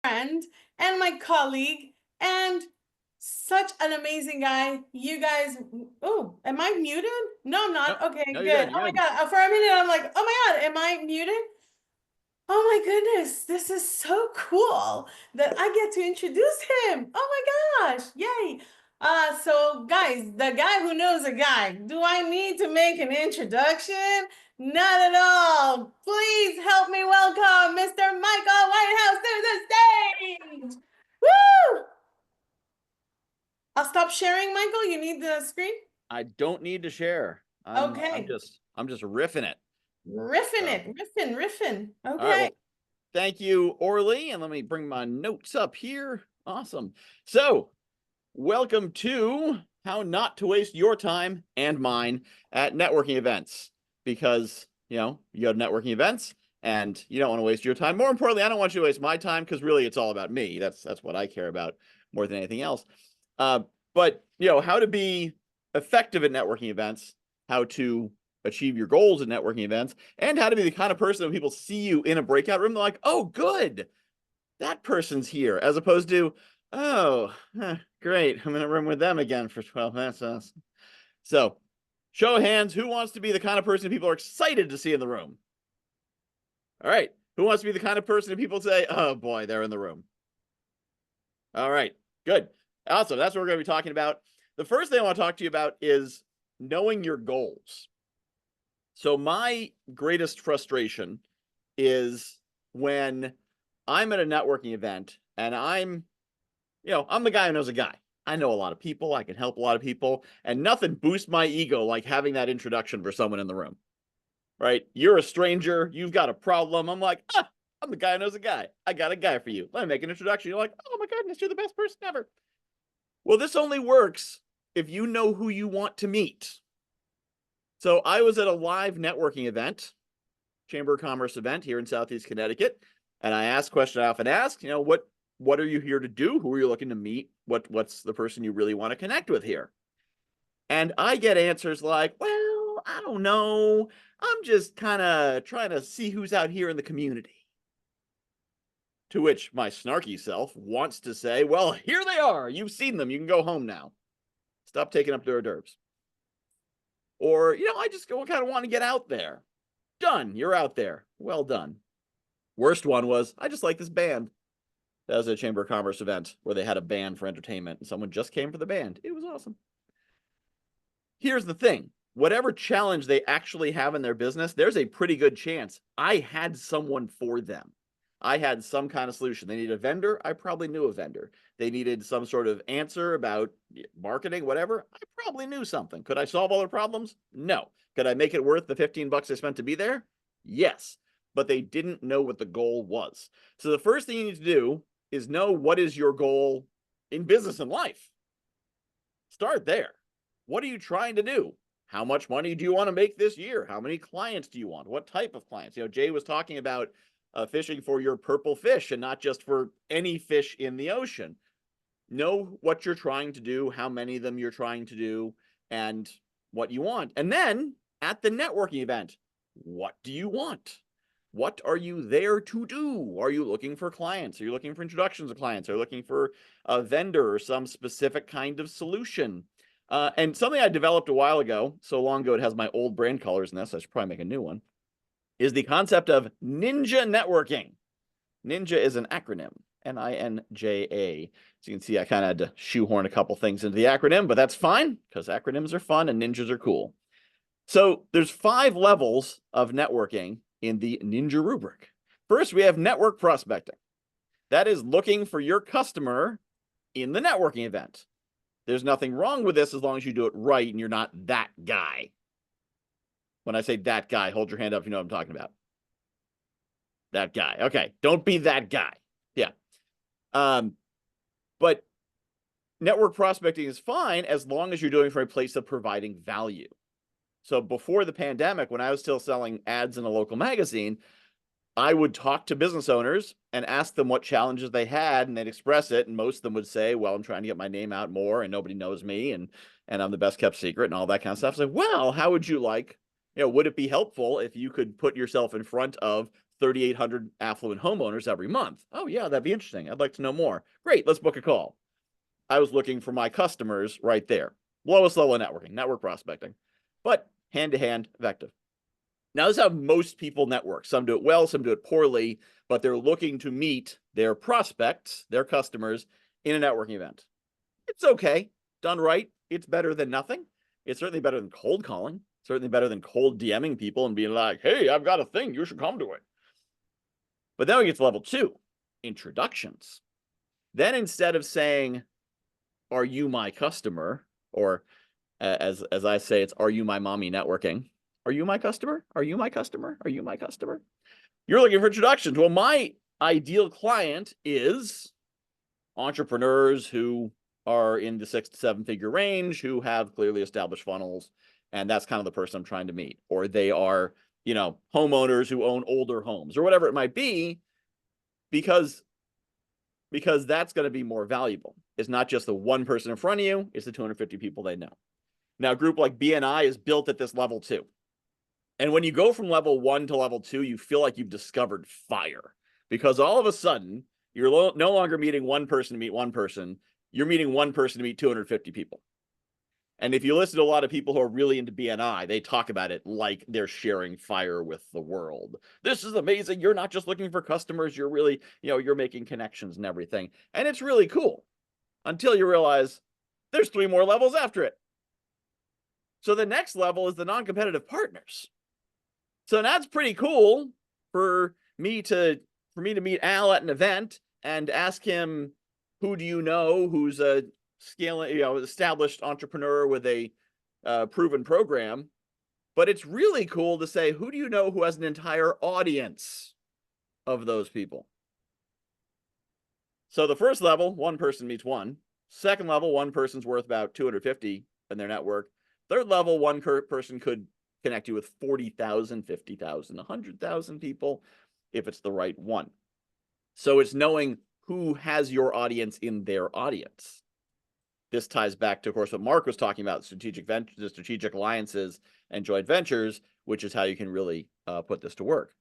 friend and my colleague and such an amazing guy. You guys, oh, am I muted? No, I'm No, not. Okay, no, you're good. good. Oh You're my good. God. For a minute, I'm like, oh my God, am I muted? Oh my goodness, this is so cool that I get to introduce him. Oh my gosh, yay. So guys, the guy who knows a guy, do I need to make an introduction? Not at all. Please help me welcome Mr. Michael Whitehouse to the stage. Woo! I'll stop sharing, Michael. You need the screen? I don't need to share. Okay. I'm just riffing it. Riffing So, it, riffing. all right. Okay. Well, thank you, Orly, and let me bring my notes up here. Awesome. So, welcome to how not to waste your time and mine at networking events, because you go to networking events and you don't want to waste your time. More importantly, I don't want you to waste my time, because really it's all about me. That's what I care about more than anything else. But how to be effective at networking events, how to achieve your goals at networking events, and how to be the kind of person that people see you in a breakout room, they're like, oh, good, that person's here, as opposed to, oh, great, I'm in a room with them again for 12 minutes. So, show of hands, who wants to be the kind of person people are excited to see in the room? All right, who wants to be the kind of person that people say, oh boy, they're in the room? All right, good. Awesome. That's what we're going to be talking about. The first thing I want to talk to you about is knowing your goals. So my greatest frustration is when I'm at a networking event and I'm the guy who knows a guy. I know a lot of people. I can help a lot of people, and nothing boosts my ego like having that introduction for someone in the room, right? You're a stranger. You've got a problem. I'm like, I'm the guy who knows a guy. I got a guy for you. Let me make an introduction. You're like, oh my goodness, you're the best person ever. Well, this only works if you know who you want to meet. So I was at a live networking event, Chamber of Commerce event here in Southeast Connecticut, and I asked question I often ask, what are you here to do? Who are you looking to meet? What's the person you really want to connect with here? And I get answers like, well, I don't know. I'm just kind of trying to see who's out here in the community. To which my snarky self wants to say, well, here they are. You've seen them. You can go home now. Stop taking up their derbs. Or, I just kind of want to get out there. Done. You're out there. Well done. Worst one was, I just like this band. That was a Chamber of Commerce event where they had a band for entertainment and someone just came for the band. It was awesome. Here's the thing. Whatever challenge they actually have in their business, there's a pretty good chance I had someone for them. I had some kind of solution. They needed a vendor. I probably knew a vendor. They needed some sort of answer about marketing, whatever. I probably knew something. Could I solve all their problems? No. Could I make it worth the 15 bucks I spent to be there? Yes. But they didn't know what the goal was. So the first thing you need to do is know what is your goal in business and life. Start there. What are you trying to do? How much money do you want to make this year? How many clients do you want? What type of clients? Jay was talking about fishing for your purple fish and not just for any fish in the ocean. Know what you're trying to do, how many of them you're trying to do, and what you want. And then at the networking event, what do you want? What are you there to do? Are you looking for clients? Are you looking for introductions of clients? Are you looking for a vendor or some specific kind of solution? And something I developed a while ago, so long ago it has my old brand colors in this, I should probably make a new one, is the concept of ninja networking. Ninja is an acronym, Ninja. So you can see I kind of had to shoehorn a couple things into the acronym, but that's fine because acronyms are fun and ninjas are cool. So there's 5 levels of networking in the ninja rubric. First, we have network prospecting. That is looking for your customer in the networking event. There's nothing wrong with this as long as you do it right and you're not that guy. When I say that guy, hold your hand up if you know what I'm talking about. That guy. Okay, don't be that guy. Yeah. But network prospecting is fine as long as you're doing it from a place of providing value. So before the pandemic, when I was still selling ads in a local magazine, I would talk to business owners and ask them what challenges they had, and they'd express it. And most of them would say, well, I'm trying to get my name out more and nobody knows me and I'm the best kept secret and all that kind of stuff. So, well, how would you like, would it be helpful if you could put yourself in front of 3,800 affluent homeowners every month. Oh, yeah, that'd be interesting. I'd like to know more. Great, let's book a call. I was looking for my customers right there. Lowest level of networking, network prospecting, but hand-to-hand effective. Now, this is how most people network. Some do it well, some do it poorly, but they're looking to meet their prospects, their customers, in a networking event. It's okay. Done right, it's better than nothing. It's certainly better than cold calling. Certainly better than cold DMing people and being like, hey, I've got a thing, you should come to it. But then we get to level 2, introductions. Then instead of saying, are you my customer? Or as I say, it's, are you my mommy networking? Are you my customer? Are you my customer? Are you my customer? You're looking for introductions. Well, my ideal client is entrepreneurs who are in the 6 to 7 figure range, who have clearly established funnels. And that's kind of the person I'm trying to meet. Or they are, homeowners who own older homes or whatever it might be, because that's going to be more valuable. It's not just the one person in front of you, it's the 250 people they know. Now, a group like BNI is built at this level 2. And when you go from level 1 to level 2, you feel like you've discovered fire, because all of a sudden you're no longer meeting one person to meet one person. You're meeting one person to meet 250 people. And if you listen to a lot of people who are really into BNI, they talk about it like they're sharing fire with the world. This is amazing. You're not just looking for customers. You're really, you're making connections and everything. And it's really cool until you realize there's 3 more levels after it. So the next level is the non-competitive partners. So that's pretty cool for me to meet Al at an event and ask him, who do you know who's a established entrepreneur with a proven program. But it's really cool to say, who do you know who has an entire audience of those people? So the first level, one person meets one. Second level, one person's worth about 250 in their network. Third level, one person could connect you with 40,000, 50,000, 100,000 people if it's the right one. So it's knowing who has your audience in their audience. This ties back to, of course, what Mark was talking about, the strategic alliances and joint ventures, which is how you can really put this to work.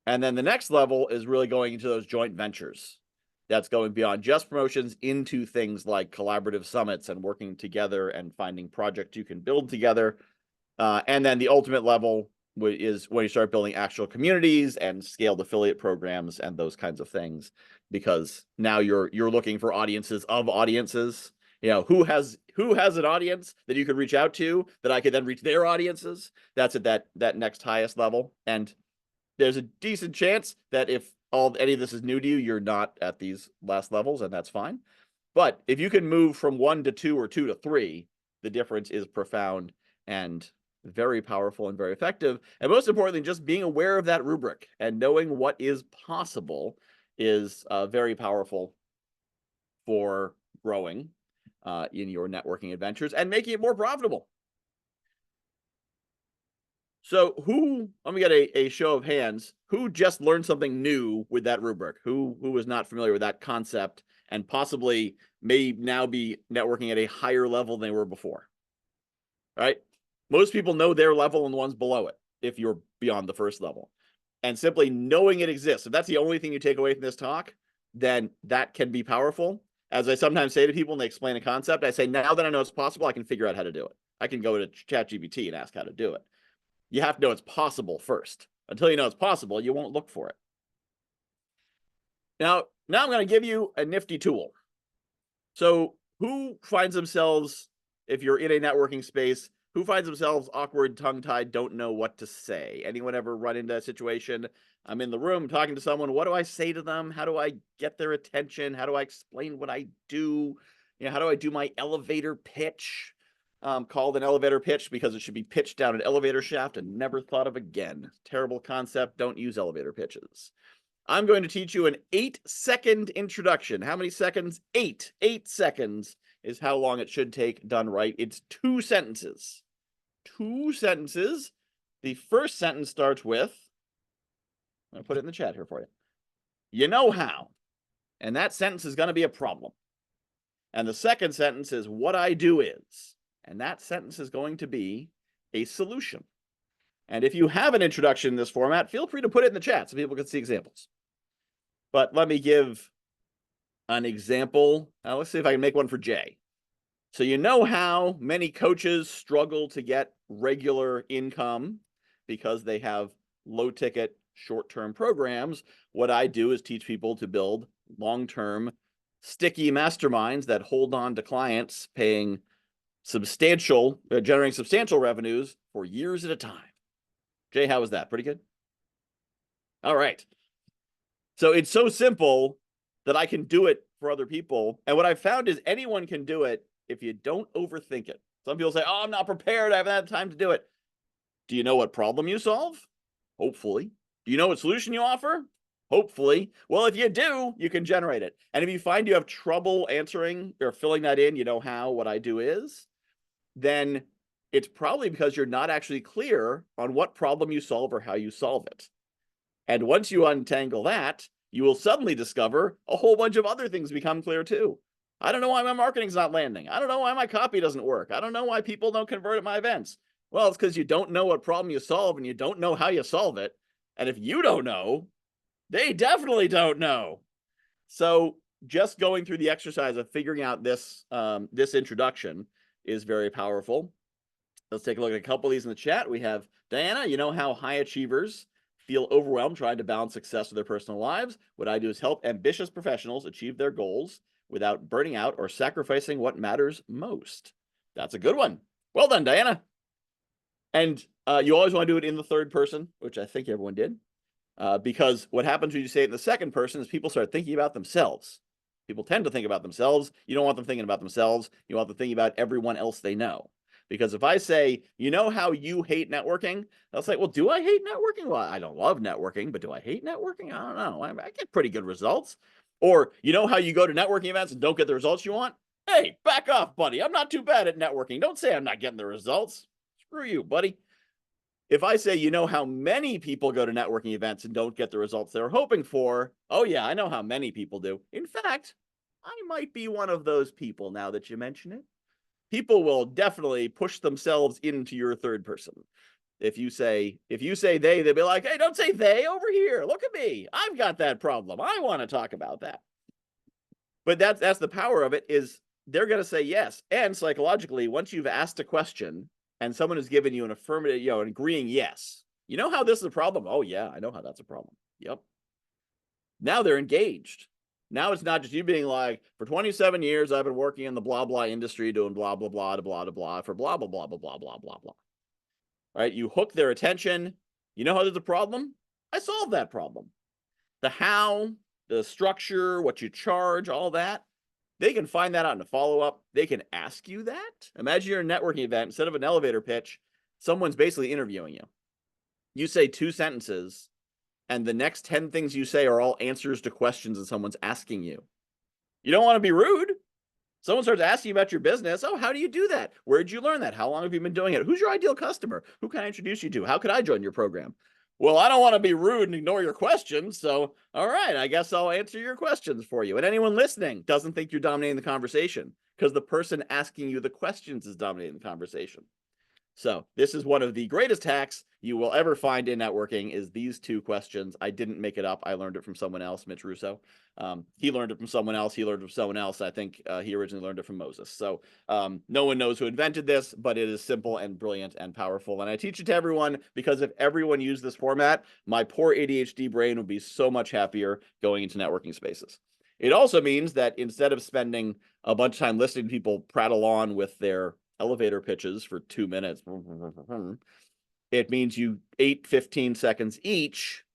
And then the next level is really going into those joint ventures. That's going beyond just promotions into things like collaborative summits and working together and finding projects you can build together. And then the ultimate level is when you start building actual communities and scaled affiliate programs and those kinds of things, because now you're looking for audiences of audiences. Who has an audience that you could reach out to that I could then reach their audiences. That's at that next highest level. And there's a decent chance that if any of this is new to you, you're not at these last levels, and that's fine. But if you can move from 1 to 2 or 2 to 3, the difference is profound and very powerful and very effective. And most importantly, just being aware of that rubric and knowing what is possible is very powerful for growing in your networking adventures and making it more profitable. So let me get a show of hands, who just learned something new with that rubric? Who was not familiar with that concept and possibly may now be networking at a higher level than they were before? All right. Most people know their level and the ones below it, if you're beyond the first level. And simply knowing it exists, if that's the only thing you take away from this talk, then that can be powerful. As I sometimes say to people when they explain a concept, I say, now that I know it's possible, I can figure out how to do it. I can go to ChatGPT and ask how to do it. You have to know it's possible first. Until you know it's possible, you won't look for it. Now I'm going to give you a nifty tool. So who finds themselves, if you're in a networking space, who finds themselves awkward, tongue-tied, don't know what to say? Anyone ever run into a situation? I'm in the room talking to someone. What do I say to them? How do I get their attention? How do I explain what I do? How do I do my elevator pitch? Called an elevator pitch because it should be pitched down an elevator shaft and never thought of again. Terrible concept. Don't use elevator pitches. I'm going to teach you an 8-second introduction. How many seconds? 8. 8 seconds is how long it should take done right. It's 2 sentences. 2 sentences. The first sentence starts with, I'll put it in the chat here for you. You know how. And that sentence is going to be a problem. And the second sentence is, what I do is. And that sentence is going to be a solution. And if you have an introduction in this format, feel free to put it in the chat so people can see examples. But let me give an example. Let's see if I can make one for Jay. So you know how many coaches struggle to get regular income because they have low ticket, short-term programs. What I do is teach people to build long-term, sticky masterminds that hold on to clients, paying substantial, generating substantial revenues for years at a time. Jay, how was that? Pretty good? All right. So it's so simple that I can do it for other people. And what I've found is anyone can do it if you don't overthink it. Some people say, oh, I'm not prepared. I haven't had time to do it. Do you know what problem you solve? Hopefully. Do you know what solution you offer? Hopefully. Well, if you do, you can generate it. And if you find you have trouble answering or filling that in, you know how what I do is, then it's probably because you're not actually clear on what problem you solve or how you solve it. And once you untangle that, you will suddenly discover a whole bunch of other things become clear too. I don't know why my marketing's not landing. I don't know why my copy doesn't work. I don't know why people don't convert at my events. Well, it's because you don't know what problem you solve and you don't know how you solve it. And if you don't know, they definitely don't know. So just going through the exercise of figuring out this introduction is very powerful. Let's take a look at a couple of these in the chat. We have Diana. You know how high achievers feel overwhelmed trying to balance success with their personal lives? What I do is help ambitious professionals achieve their goals without burning out or sacrificing what matters most. That's a good one. Well done, Diana. And you always want to do it in the third person, which I think everyone did, because what happens when you say it in the second person is people start thinking about themselves. People tend to think about themselves. You don't want them thinking about themselves. You want them thinking about everyone else they know. Because if I say, you know how you hate networking? They'll say, well, do I hate networking? Well, I don't love networking, but do I hate networking? I don't know. I get pretty good results. Or, you know how you go to networking events and don't get the results you want? Hey, back off, buddy. I'm not too bad at networking. Don't say I'm not getting the results. Screw you, buddy. If I say, you know how many people go to networking events and don't get the results they're hoping for? Oh, yeah, I know how many people do. In fact, I might be one of those people now that you mention it. People will definitely push themselves into your third person. If you say they, they'll be like, hey, don't say they over here. Look at me. I've got that problem. I want to talk about that. But that's the power of it, is they're going to say yes. And psychologically, once you've asked a question and someone has given you an affirmative, an agreeing yes, you know how this is a problem? Oh, yeah, I know how that's a problem. Yep. Now they're engaged. Now it's not just you being like, for 27 years, I've been working in the blah, blah industry doing blah, blah, blah, to blah, to blah, for blah, blah, blah, blah, blah, blah, blah, blah. Right? You hook their attention. You know how there's a problem? I solved that problem. The how, the structure, what you charge, all that, they can find that out in a follow-up. They can ask you that. Imagine you're a networking event. Instead of an elevator pitch, someone's basically interviewing you. You say 2 sentences, and the next 10 things you say are all answers to questions that someone's asking you. You don't want to be rude. Someone starts asking you about your business. Oh, how do you do that? Where did you learn that? How long have you been doing it? Who's your ideal customer? Who can I introduce you to? How could I join your program? Well, I don't want to be rude and ignore your questions. So, all right, I guess I'll answer your questions for you. And anyone listening doesn't think you're dominating the conversation because the person asking you the questions is dominating the conversation. So this is one of the greatest hacks you will ever find in networking, is these 2 questions. I didn't make it up. I learned it from someone else, Mitch Russo. He learned it from someone else. He learned it from someone else. I think he originally learned it from Moses. So no one knows who invented this, but it is simple and brilliant and powerful. And I teach it to everyone because if everyone used this format, my poor ADHD brain would be so much happier going into networking spaces. It also means that instead of spending a bunch of time listening to people prattle on with their elevator pitches for 2 minutes, it means you 15 seconds each.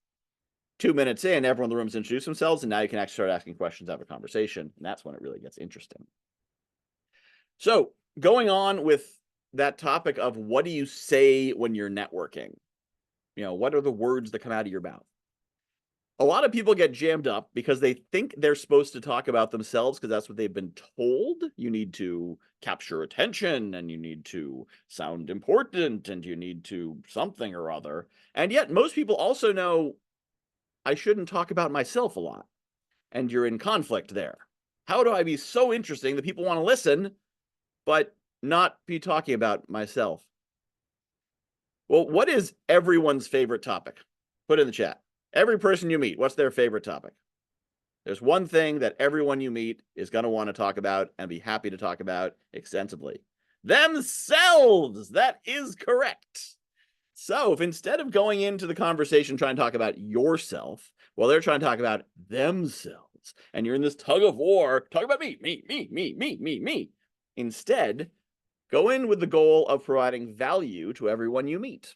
2 minutes in, everyone in the room's introduced themselves, and now you can actually start asking questions, have a conversation, and that's when it really gets interesting. So going on with that topic of what do you say when you're networking? What are the words that come out of your mouth? A lot of people get jammed up because they think they're supposed to talk about themselves because that's what they've been told. You need to capture attention, and you need to sound important, and you need to something or other. And yet most people also know I shouldn't talk about myself a lot. And you're in conflict there. How do I be so interesting that people want to listen, but not be talking about myself? Well, what is everyone's favorite topic? Put it in the chat. Every person you meet, what's their favorite topic? There's one thing that everyone you meet is going to want to talk about and be happy to talk about extensively. Themselves. That is correct. So if instead of going into the conversation trying to talk about yourself, well, they're trying to talk about themselves, and you're in this tug of war, talk about me. Instead, go in with the goal of providing value to everyone you meet.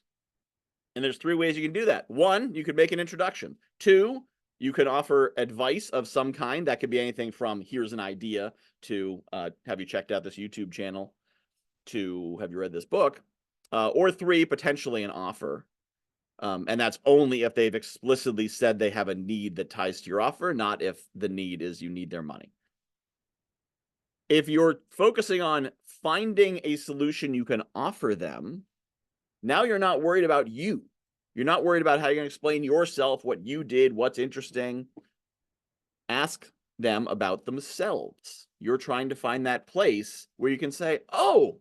And there's 3 ways you can do that. 1, you could make an introduction. 2, you can offer advice of some kind. That could be anything from here's an idea to have you checked out this YouTube channel to have you read this book, or 3, potentially an offer. And that's only if they've explicitly said they have a need that ties to your offer, not if the need is you need their money. If you're focusing on finding a solution you can offer them, now you're not worried about you. You're not worried about how you're going to explain yourself, what you did, what's interesting. Ask them about themselves. You're trying to find that place where you can say, oh,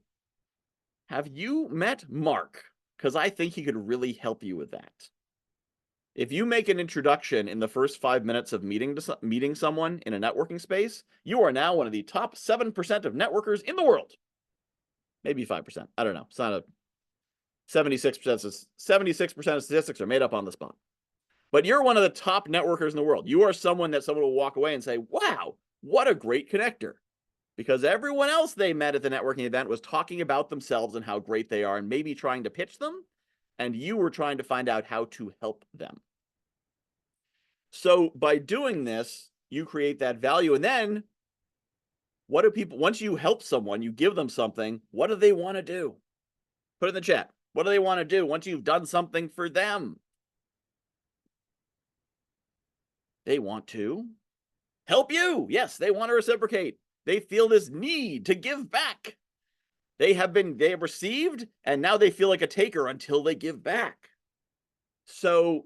have you met Mark? Because I think he could really help you with that. If you make an introduction in the first 5 minutes of meeting someone in a networking space, you are now one of the top 7% of networkers in the world. Maybe 5%. I don't know. It's not a 76% of statistics are made up on the spot. But you're one of the top networkers in the world. You are someone that someone will walk away and say, wow, what a great connector. Because everyone else they met at the networking event was talking about themselves and how great they are and maybe trying to pitch them. And you were trying to find out how to help them. So by doing this, you create that value. And then what do people, once you help someone, you give them something, what do they want to do? Put it in the chat. What do they want to do once you've done something for them? They want to help you. Yes, they want to reciprocate. They feel this need to give back. They have received, and now they feel like a taker until they give back. So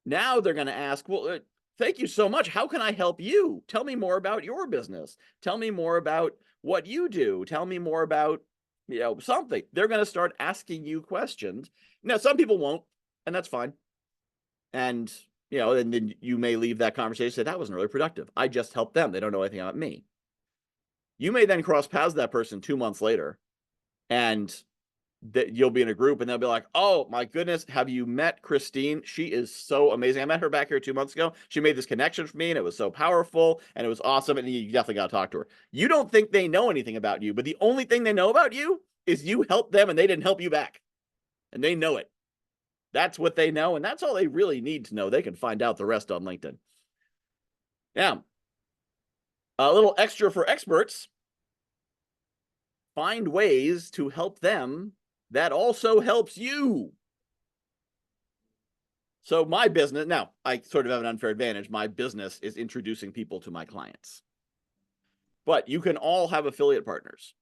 now they're going to ask, well, thank you so much. How can I help you? Tell me more about your business. Tell me more about what you do. Tell me more about, something. They're going to start asking you questions. Now, some people won't, and that's fine. And, and then you may leave that conversation and say, that wasn't really productive. I just helped them. They don't know anything about me. You may then cross paths with that person 2 months later, and that you'll be in a group and they'll be like, oh my goodness, have you met Christine? She is so amazing. I met her back here 2 months ago. She made this connection for me and it was so powerful and it was awesome. And you definitely got to talk to her. You don't think they know anything about you, but the only thing they know about you is you helped them and they didn't help you back. And they know it. That's what they know. And that's all they really need to know. They can find out the rest on LinkedIn. Now, a little extra for experts. Find ways to help them that also helps you. So my business, now I sort of have an unfair advantage. My business is introducing people to my clients. But you can all have affiliate partners.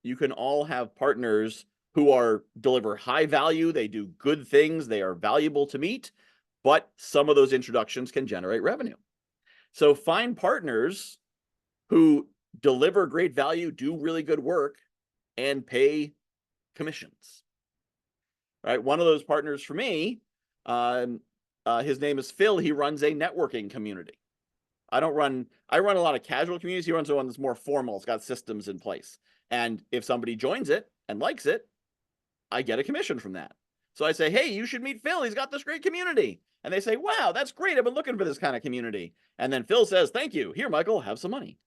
You can all have partners who deliver high value. They do good things. They are valuable to meet, but some of those introductions can generate revenue. So find partners who deliver great value, do really good work, and pay commissions. Right? One of those partners for me, his name is Phil. He runs a networking community. I run a lot of casual communities. He runs one that's more formal. It's got systems in place. And if somebody joins it and likes it, I get a commission from that. So I say, hey, you should meet Phil. He's got this great community. And they say, wow, that's great. I've been looking for this kind of community. And then Phil says, thank you. Here, Michael, have some money.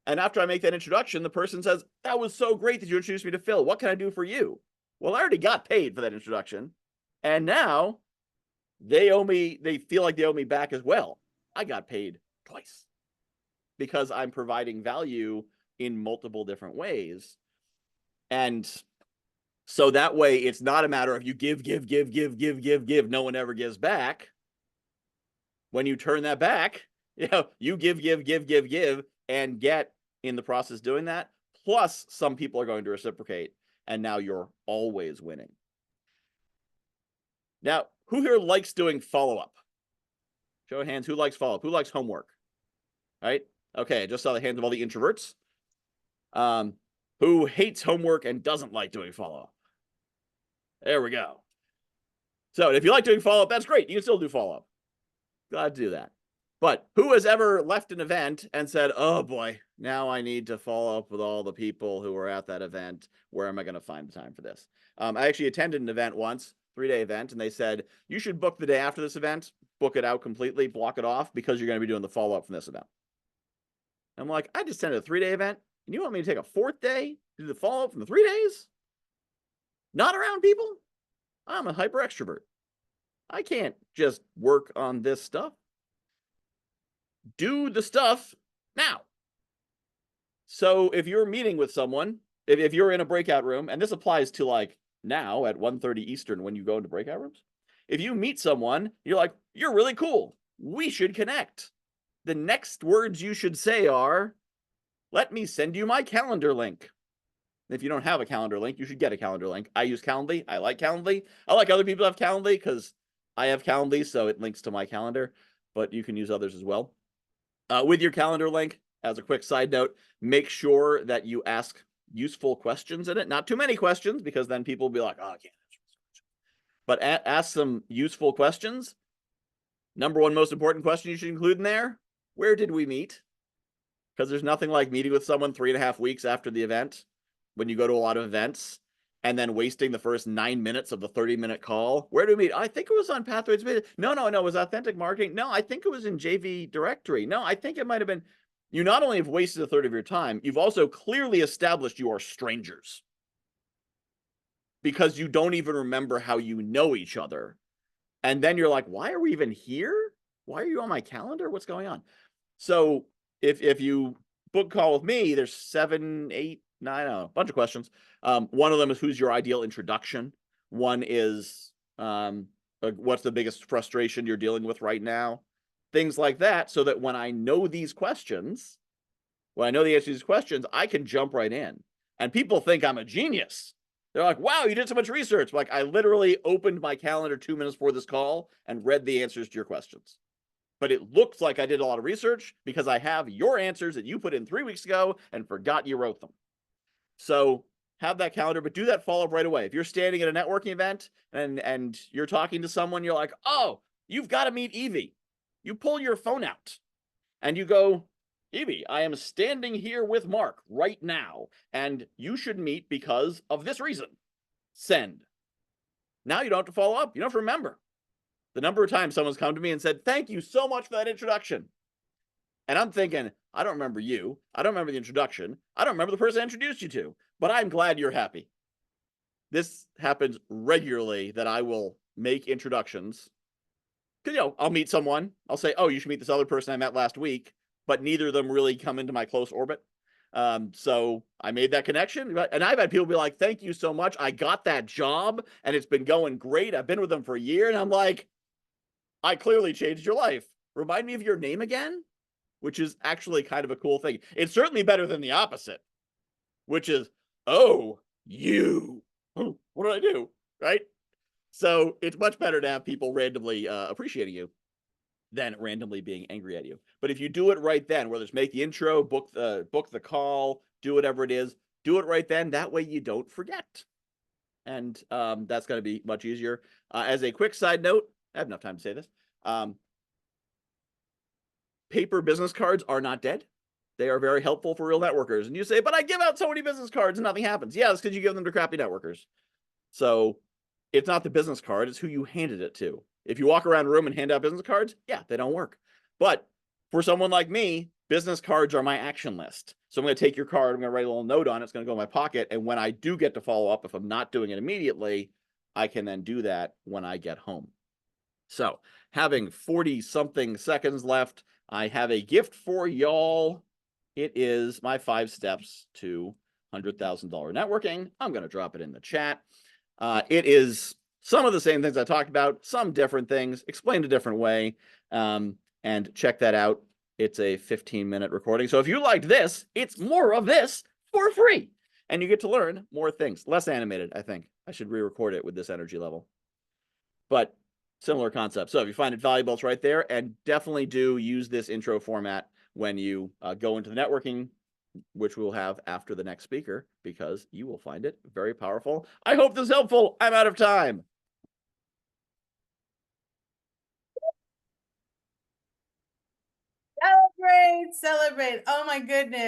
And after I make that introduction, the person says, that was so great that you introduced me to Phil. What can I do for you? Well, I already got paid for that introduction. And now they feel like they owe me back as well. I got paid twice because I'm providing value in multiple different ways. And so that way it's not a matter of you give. No one ever gives back. When you turn that back, you give, and get in the process doing that. Plus, some people are going to reciprocate, and now you're always winning. Now, who here likes doing follow-up? Show of hands, who likes follow-up? Who likes homework? Right? Okay, I just saw the hands of all the introverts. Who hates homework and doesn't like doing follow-up? There we go. So if you like doing follow-up, that's great. You can still do follow-up. Glad to do that. But who has ever left an event and said, oh boy, now I need to follow up with all the people who were at that event. Where am I going to find the time for this? I actually attended an event once, 3-day event, and they said, you should book the day after this event, book it out completely, block it off, because you're going to be doing the follow-up from this event. I'm like, I just attended a 3-day event, and you want me to take a 4th day to do the follow-up from the 3 days? Not around people? I'm a hyper extrovert. I can't just work on this stuff. Do the stuff now. So if you're meeting with someone, if you're in a breakout room, and this applies to like now at 1:30 Eastern when you go into breakout rooms, if you meet someone, you're like, you're really cool, we should connect. The next words you should say are, let me send you my calendar link. If you don't have a calendar link, you should get a calendar link. I use Calendly. I like Calendly. I like other people have Calendly because I have Calendly, so it links to my calendar, but you can use others as well. With your calendar link, as a quick side note, make sure that you ask useful questions in it. Not too many questions, because then people will be like, oh, I can't answer this question. But ask some useful questions. Number one most important question you should include in there, where did we meet? Because there's nothing like meeting with someone 3.5 weeks after the event, when you go to a lot of events, and then wasting the first 9 minutes of the 30-minute call. Where did we meet? I think it was on Pathways. No, it was Authentic Marketing. No, I think it was in JV Directory. No, I think it might have been. You not only have wasted a third of your time, you've also clearly established you are strangers, because you don't even remember how you know each other. And then you're like, why are we even here? Why are you on my calendar? What's going on? So if you book call with me, there's 7, 8, 9, I don't know, a bunch of questions. One of them is, who's your ideal introduction? One is, what's the biggest frustration you're dealing with right now? Things like that, so that when I know these questions, when I know the answer to these questions, I can jump right in. And people think I'm a genius. They're like, wow, you did so much research. Like, I literally opened my calendar 2 minutes before this call and read the answers to your questions. But it looks like I did a lot of research, because I have your answers that you put in 3 weeks ago and forgot you wrote them. So have that calendar, but do that follow-up right away. If you're standing at a networking event and you're talking to someone, you're like, oh, you've got to meet Evie. You pull your phone out and you go, Evie, I am standing here with Mark right now, and you should meet because of this reason. Send. Now you don't have to follow up. You don't have to remember. The number of times someone's come to me and said, thank you so much for that introduction. And I'm thinking, I don't remember you. I don't remember the introduction. I don't remember the person I introduced you to, but I'm glad you're happy. This happens regularly, that I will make introductions. Because, I'll meet someone. I'll say, oh, you should meet this other person I met last week, but neither of them really come into my close orbit. So I made that connection. And I've had people be like, thank you so much. I got that job and it's been going great. I've been with them for a year. And I'm like, I clearly changed your life. Remind me of your name again? Which is actually kind of a cool thing. It's certainly better than the opposite, which is, oh, you. What did I do? Right? So it's much better to have people randomly appreciating you than randomly being angry at you. But if you do it right then, whether it's make the intro, book the call, do whatever it is, do it right then. That way you don't forget. And that's going to be much easier. As a quick side note, I have enough time to say this. Paper business cards are not dead. They are very helpful for real networkers. And you say, but I give out so many business cards and nothing happens. Yeah, it's because you give them to crappy networkers. So it's not the business card, it's who you handed it to. If you walk around a room and hand out business cards, yeah, they don't work. But for someone like me, business cards are my action list. So I'm going to take your card, I'm going to write a little note on it, it's going to go in my pocket. And when I do get to follow up, if I'm not doing it immediately, I can then do that when I get home. So having 40-something seconds left, I have a gift for y'all. It is my 5 steps to $100,000 networking. I'm going to drop it in the chat. It is some of the same things I talked about, some different things, explained a different way. And check that out. It's a 15-minute recording. So if you liked this, it's more of this for free. And you get to learn more things. Less animated, I think. I should re-record it with this energy level. But similar concept. So if you find it valuable, it's right there. And definitely do use this intro format when you go into the networking, which we'll have after the next speaker, because you will find it very powerful. I hope this is helpful. I'm out of time. Celebrate. Oh my goodness.